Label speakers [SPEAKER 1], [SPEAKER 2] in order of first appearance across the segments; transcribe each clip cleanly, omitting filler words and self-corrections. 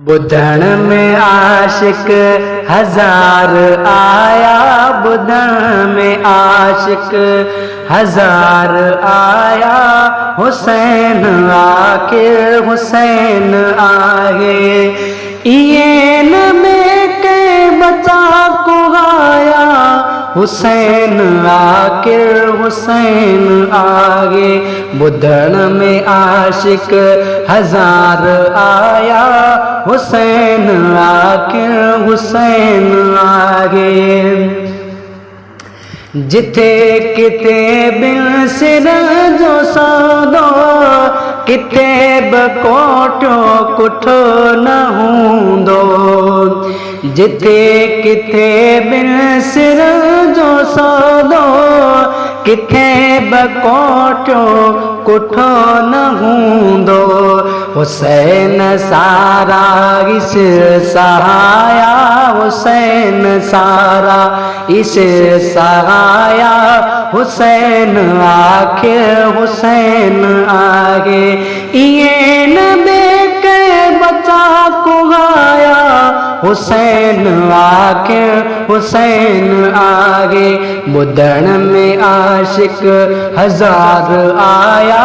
[SPEAKER 1] बुधन में आशिक हजार आया, बुधन में आशिक हजार आया। हुसैन आके हुसैन आगे, ईन में के बचा को आया। हुसैन आके हुसैन आगे, बुधन में आशिक हजार आया। हुसैन आके हुसैन आगे, जिथे किते बिन सिर जो सौदो, किते बकोटो कुठो न हूंदो। जिथे किथे बिन सिर जो सौदो, किथे बकोटो कुठो न हूंदो। हुसैन सारा इस सहाया, हुसैन सारा इस सहाया। हुसैन आखे हुसैन आगे, ईन बेके बचा को आया। हुसैन आके हुसैन आगे, बुधन में आशिक हजार आया।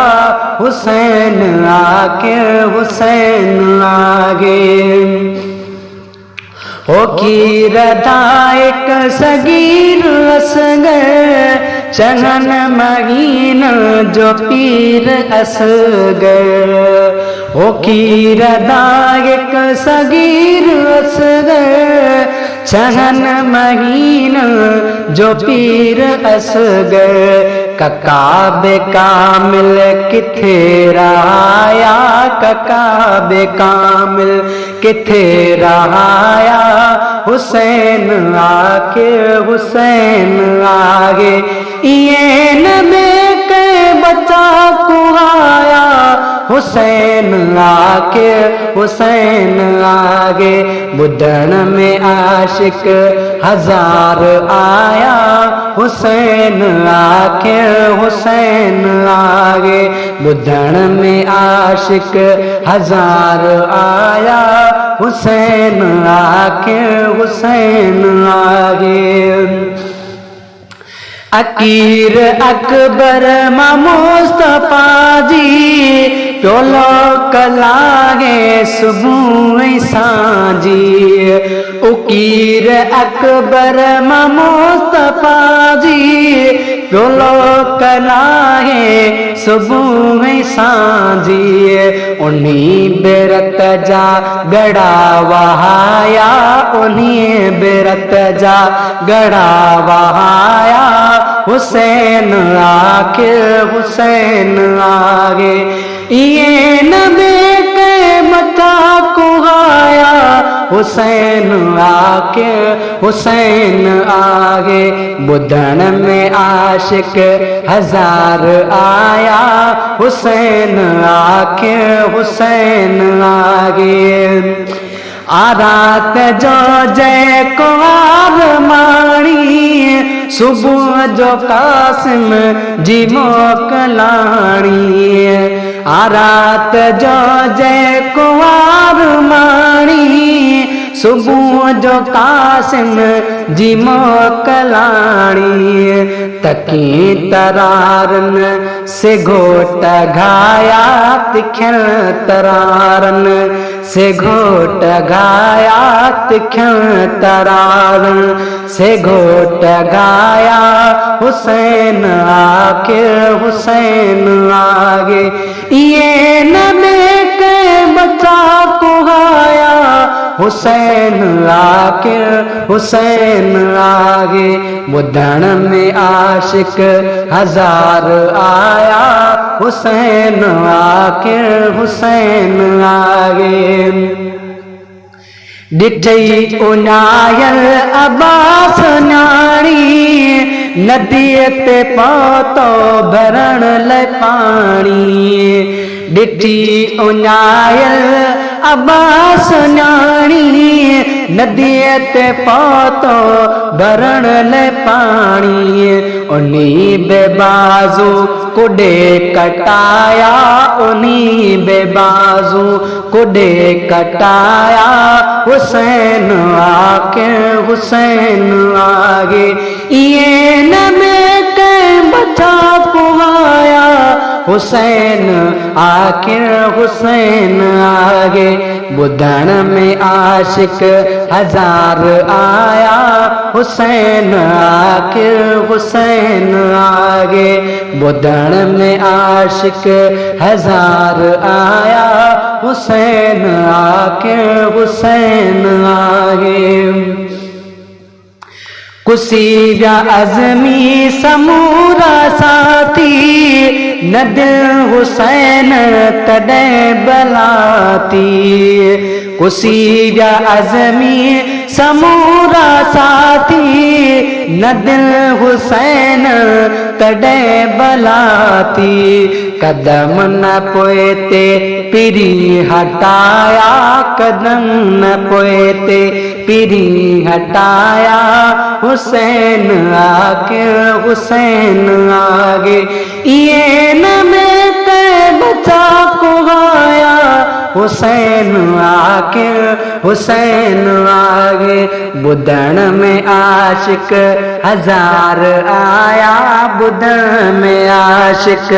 [SPEAKER 1] हुसैन आके हुसैन आगे, हो की रदायक सगीर असगर, चंगन महीन जो पीर असगर। हो की रदायक सगीर असगर, चंगन महीन जो पीर असगर। ककाबे कामिल किथे रहाया, ककाबे कामिल किथे रहाया। हुसैन आके हुसैन आगे, ईन में के बचा को आया। हुसैन आके हुसैन आगे, बुधन में आशिक हजार आया। हुसैन आके हुसैन आगे, बुधन में आशिक हजार आया। हुसैन आके हुसैन आगे, अकीर अकबर मुस्तफा जी, टोलो कलागे सुबह सांझी। उकीर अकबर मुस्तफा जी, टोलो कलागे सुबह सांझी। उन्हीं बेरत जा गड़ा वहाया, उन्हीं बेरत जा गड़ा वहाया। हुसैन आके हुसैन आगे, ईन बेके बचा को आया। हुसैन आके हुसैन आगे, बुधन में आशिक हजार आया। हुसैन आके हुसैन आगे, आरात जो जय कुंवर माणी, सुबह जो कासिम जी मोकलाणी। आरात जो जय कुंवर माणी, सुबह जो कासिम जी मोकलाणी। तकी तरारन से घोट घाया, तिखन तरारन से घोट घाया। तिखन तरारन से घोट घाया। हुसैन आके हुसैन आगे, ईन में के बचा को आया। हुसैन आके हुसैन आगे, बुधन में आशिक हजार आया। हुसैन आके हुसैन आगे, डिठई उनायल अब्बास न्याणी, नदी ते पहुतो भरण ले पानी। डिठी उनायल अब्बास न्याणी, नदीअ ते पहुतो भरण ले पानी उनी बेबाजू कुडे कटाया उनी बेबाजू कुडे कटाया हुसैन आके हुसैन आगे ये न में के बचा कुआया हुसैन आखिर हुसैन आगे बुधन में आशिक हजार आया हुसैन आखिर हुसैन आगे बुधन में आशिक हजार आया हुसैन आखिर हुसैन आगे कुसीजा अज़मी समूरा साथी न दिल हुसैन तॾे बलाती कुसीजा अज़मी समूरा साथी न दिल हुसैन तॾे बलाती कदम न पोइते पिरी हटाया कदम न पोइते पिरी हटाया हुसैन आके हुसैन आगे ये न में ते बचा को गाया हुसैन आके हुसैन आगे बुधन में आशिक हजार आया बुधन में आशिक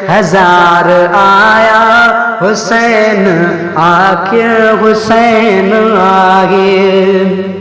[SPEAKER 1] हजार आया हुसैन आके हुसैन आगे